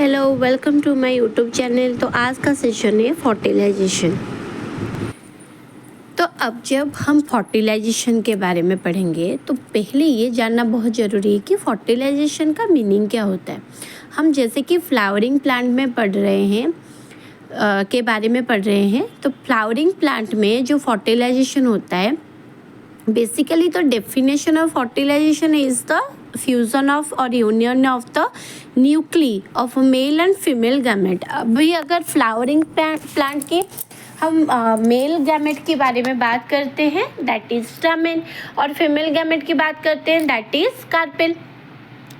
Hello, welcome to my YouTube channel. तो आज का सेशन है फर्टिलाइजेशन। तो अब जब हम फर्टिलाइजेशन के बारे में पढ़ेंगे तो पहले ये जानना बहुत ज़रूरी है कि फर्टिलाइजेशन का मीनिंग क्या होता है। हम जैसे कि फ्लावरिंग प्लांट में पढ़ रहे हैं के बारे में पढ़ रहे हैं, तो फ्लावरिंग प्लांट में जो फर्टिलाइजेशन होता है, बेसिकली तो definition of fertilization is the fusion of और union of the nuclei of male and female gamete. अभी अगर फ्लावरिंग प्लांट की हम मेल गैमेट के बारे में बात करते हैं, दैट इज स्टैमेन, और फीमेल गैमेट की बात करते हैं, दैट इज कार्पेल।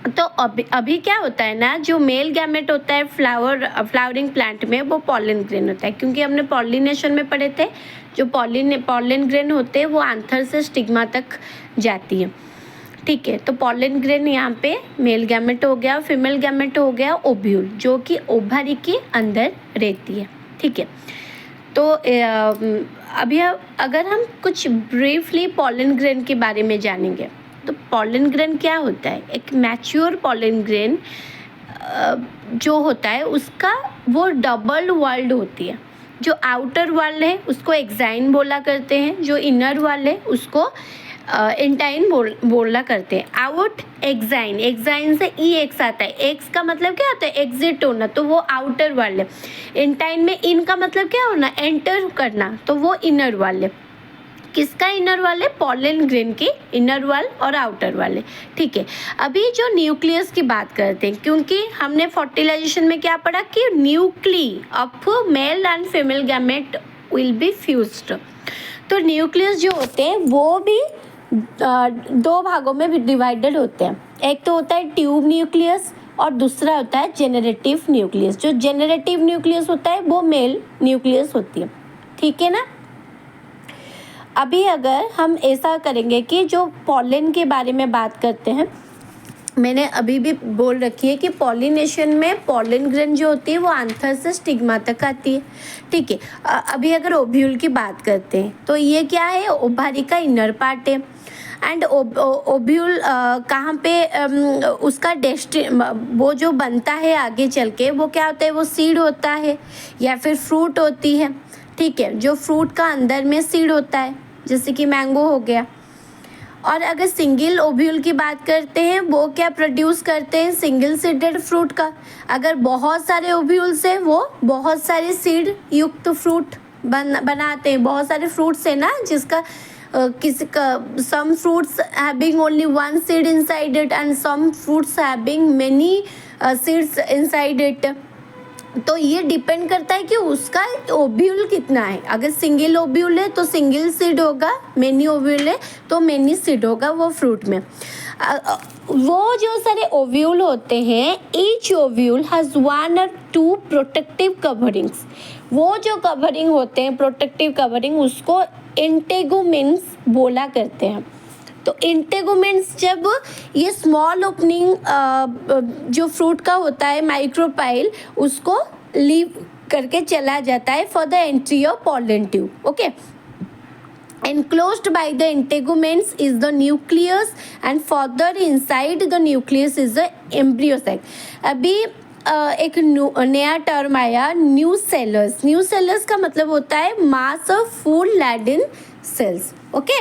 तो अभी क्या होता है ना, जो मेल गैमेट होता है फ्लावरिंग प्लांट में, वो पॉलन ग्रेन होता है, क्योंकि हमने पॉलिनेशन में पढ़े थे जो पॉलन ग्रेन होते हैं वो आंथर से स्टिग्मा तक जाती है। ठीक है, तो पॉलन ग्रेन यहाँ पे मेल गैमेट हो गया, फीमेल गैमेट हो गया ओव्यूल, जो कि ओवरी के अंदर रहती है। ठीक है, तो अभी अगर हम कुछ ब्रीफली पॉलन ग्रेन के बारे में जानेंगे, तो पॉलन ग्रेन क्या होता है। एक मैच्योर पॉलन ग्रेन जो होता है उसका वो डबल वर्ल्ड होती है। जो आउटर वर्ल्ड है उसको एक्साइन बोला करते हैं, जो इनर वर्ल्ड है उसको इंटाइन बोला करते हैं। आउट एक्साइन, एक्साइन से ई एक्स आता है, एक्स का मतलब क्या होता है, एग्जिट होना, तो वो आउटर वर्ल्ड है। इंटाइन में इन का मतलब क्या होना, एंटर करना, तो वो इनर वर्ल्ड है। किसका इनर वाले, पॉलन ग्रेन की इनर वाल और आउटर वाले। ठीक है, अभी जो न्यूक्लियस की बात करते हैं, क्योंकि हमने फर्टिलाइजेशन में क्या पढ़ा कि nuclei of male and female gamete will be fused. तो न्यूक्लियस जो होते हैं वो भी दो भागों में डिवाइडेड होते हैं। एक तो होता है ट्यूब न्यूक्लियस और दूसरा होता है जेनरेटिव न्यूक्लियस। जो जेनरेटिव न्यूक्लियस होता है वो मेल न्यूक्लियस होती है। ठीक है ना। अभी अगर हम ऐसा करेंगे कि जो पॉलन के बारे में बात करते हैं, मैंने अभी भी बोल रखी है कि पॉलिनेशन में पॉलन ग्रेन जो होती है वो आंथर से स्टिग्मा तक आती है। ठीक है, अभी अगर ओव्यूल की बात करते हैं तो ये क्या है, ओवारी का इनर पार्ट है। एंड ओव्यूल कहाँ पे उसका वो जो बनता है आगे चल के, वो क्या होता है, वो सीड होता है या फिर फ्रूट होती है। ठीक है, जो फ्रूट का अंदर में सीड होता है, जैसे कि मैंगो हो गया। और अगर सिंगल ओव्यूल की बात करते हैं, वो क्या प्रोड्यूस करते हैं, सिंगल सीडेड फ्रूट का। अगर बहुत सारे ओव्यूल्स हैं, वो बहुत सारे सीड युक्त फ्रूट बनाते हैं। बहुत सारे फ्रूट्स हैं ना, जिसका किसी का some fruits having only one seed inside it and some fruits having many seeds inside it. तो ये डिपेंड करता है कि उसका ओव्यूल कितना है। अगर सिंगल ओव्यूल है तो सिंगल सीड होगा, मेनी ओव्यूल है तो मेनी सीड होगा वो फ्रूट में। वो जो सारे ओव्यूल होते हैं, ईच ओव्यूल हैज़ वन और टू प्रोटेक्टिव कवरिंग्स। वो जो कवरिंग होते हैं, प्रोटेक्टिव कवरिंग, उसको इंटेगुमेंट्स बोला करते हैं। तो इंटेगुमेंट्स, जब ये स्मॉल ओपनिंग जो फ्रूट का होता है, माइक्रोपाइल, उसको लीव करके चला जाता है for the entry of pollen tube. Okay, enclosed by the integuments is the nucleus and further inside the nucleus is the embryo sac। अभी एक नया टर्म आया, न्यू सेलर्स। न्यू सेलर्स का मतलब होता है मास ऑफ फुल लैडिन cells. Okay,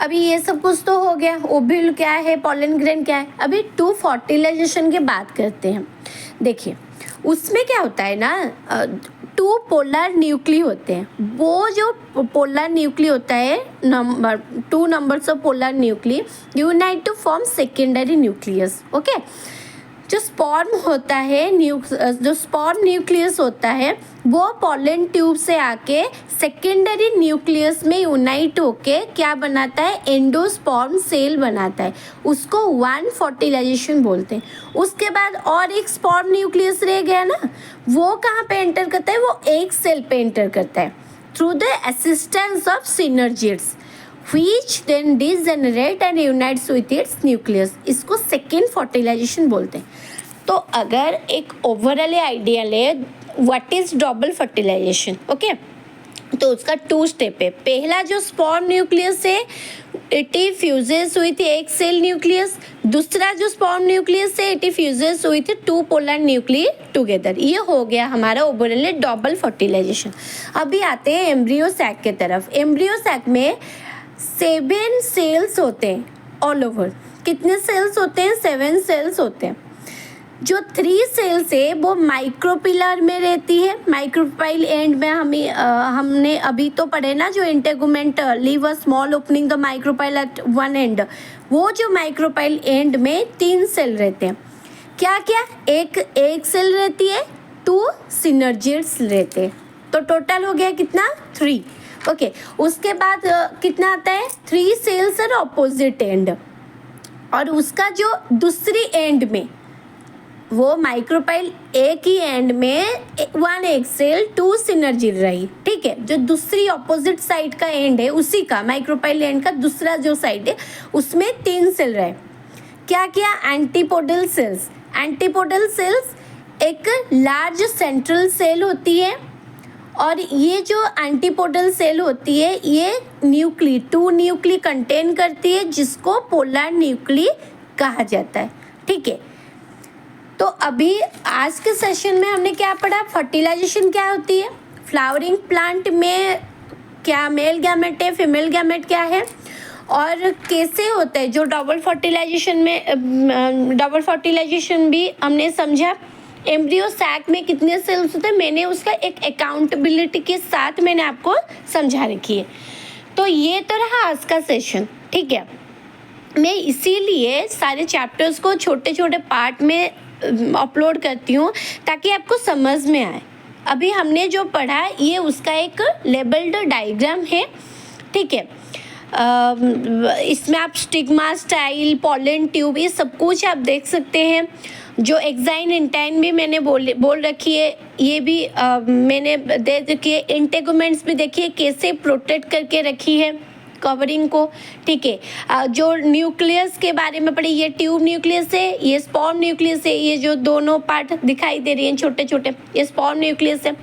अभी ये सब कुछ तो हो गया, ओव्यूल क्या है, पॉलन ग्रेन क्या है। अभी टू फर्टिलाइजेशन की बात करते हैं। देखिए, उसमें क्या होता है ना, टू पोलर न्यूक्ली होते हैं। वो जो पोलर न्यूक्ली होता है, two numbers of polar nuclei unite to form secondary nucleus. Okay, जो स्पर्म होता है, जो स्पर्म न्यूक्लियस होता है, वो पॉलन ट्यूब से आके सेकेंडरी न्यूक्लियस में यूनाइट होके क्या बनाता है, एंडोस्पर्म सेल बनाता है। उसको वन फर्टिलाइजेशन बोलते हैं। उसके बाद और एक स्पर्म न्यूक्लियस रह गया ना, वो कहाँ पे एंटर करता है, वो एक सेल पे एंटर करता है through the assistance of synergids which then degenerate and unites with its nucleus। इसको सेकेंड फर्टिलाइजेशन बोलते हैं। तो अगर एक ओवरऑल आइडिया ले, what is double fertilization. Okay, तो उसका 2 स्टेप है। पहला जो स्पॉर्म न्यूक्लियस है इट फ्यूजेस विथ एक सेल न्यूक्लियस, दूसरा जो स्पॉर्म न्यूक्लियस है it fuses with 2 polar nucleus together. ये हो गया हमारा ओवरऑल डबल फर्टिलाइजेशन। अभी आते हैं एम्ब्रियो सैक के तरफ। एम्ब्रियो सैक में 7 सेल्स होते हैं ऑल ओवर। कितने सेल्स होते हैं? 7 सेल्स होते हैं। जो 3 सेल्स है वो माइक्रोपिलर में रहती है। माइक्रोपाइल एंड में हमने अभी तो पढ़े ना, जो integument leave a small opening the micropyle at one end. वो जो माइक्रोपाइल एंड में 3 सेल रहते हैं। क्या क्या? एक सेल रहती है, 2 सिनर्जिड्स रहते हैं। तो टोटल हो गया कितना? 3। ओके, उसके बाद कितना आता है? 3 सेल्स और ऑपोजिट एंड, और उसका जो दूसरी एंड में वो माइक्रोपाइल एक ही एंड में 1 एग सेल 2 सिनर्जी रही। ठीक है, जो दूसरी ऑपोजिट साइड का एंड है उसी का माइक्रोपाइल एंड का दूसरा जो साइड है उसमें 3 सेल रहे। क्या क्या? Antipodal cells. एंटीपोडल सेल्स एक लार्ज सेंट्रल सेल होती है, और ये जो एंटीपोडल सेल होती है ये 2 न्यूक्ली कंटेन करती है, जिसको पोलर न्यूक्ली कहा जाता है। ठीक है, तो अभी आज के सेशन में हमने क्या पढ़ा? फर्टिलाइजेशन क्या होती है, फ्लावरिंग प्लांट में क्या मेल गैमेट है, फीमेल गैमेट क्या है, और कैसे होता है जो डबल फर्टिलाइजेशन में। डबल फर्टिलाइजेशन भी हमने समझा। एम्ब्रियो सैक में कितने सेल्स होते हैं मैंने उसका एक अकाउंटेबिलिटी के साथ मैंने आपको समझा रखी है। तो ये तो रहा आज का सेशन। ठीक है, मैं इसीलिए सारे चैप्टर्स को छोटे छोटे पार्ट में अपलोड करती हूँ ताकि आपको समझ में आए। अभी हमने जो पढ़ा ये उसका एक लेबल्ड डायग्राम है। ठीक है, इसमें आप स्टिग्मा, स्टाइल, पॉलन ट्यूब ये सब कुछ आप देख सकते हैं। जो एक्साइन इंटाइन भी मैंने बोल रखी है, ये भी मैंने दे रखी है। इंटेगुमेंट्स भी देखिए कैसे प्रोटेक्ट करके रखी है कवरिंग को। ठीक है, जो न्यूक्लियस के बारे में पढ़ी, ये ट्यूब न्यूक्लियस है, ये स्पॉर्म न्यूक्लियस है। ये जो दोनों पार्ट दिखाई दे रही हैं छोटे छोटे, ये स्पॉर्म न्यूक्लियस है।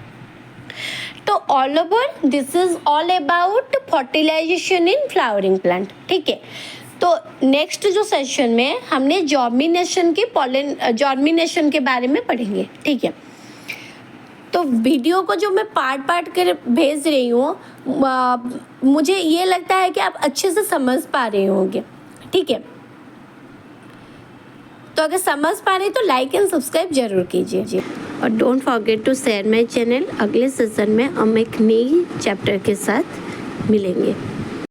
तो all over this is all about fertilization in flowering plant. ठीक है, तो नेक्स्ट जो सेशन में हमने जर्मिनेशन के बारे में पढ़ेंगे। ठीक है, तो वीडियो को जो मैं पार्ट कर भेज रही हूँ मुझे ये लगता है कि आप अच्छे से समझ पा रहे होंगे। ठीक है, तो अगर समझ पा रहे तो लाइक एंड सब्सक्राइब जरूर कीजिए, और don't forget to share my channel. अगले सेशन में हम एक नई चैप्टर के साथ मिलेंगे।